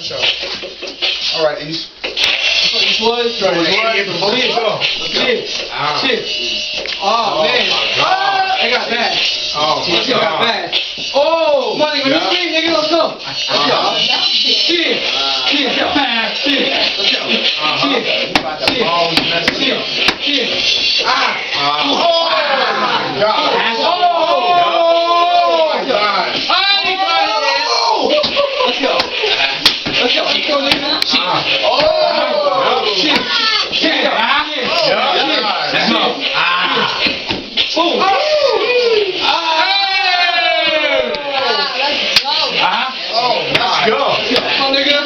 show. All right, East. EaStwood. Shit. Oh, man. I got bad. Oh, my Shit got bad. Oh, money, when you scream, nigga, let's go. Let's go. Shit. Shit. Shit. Let's go. Shit. Ah. Oh, my God. Let's go. Let's go. Let's go, nigga. Shit. Oh. Shit. Shit. That's all. Boom. Oh, let's go. Come on, nigga.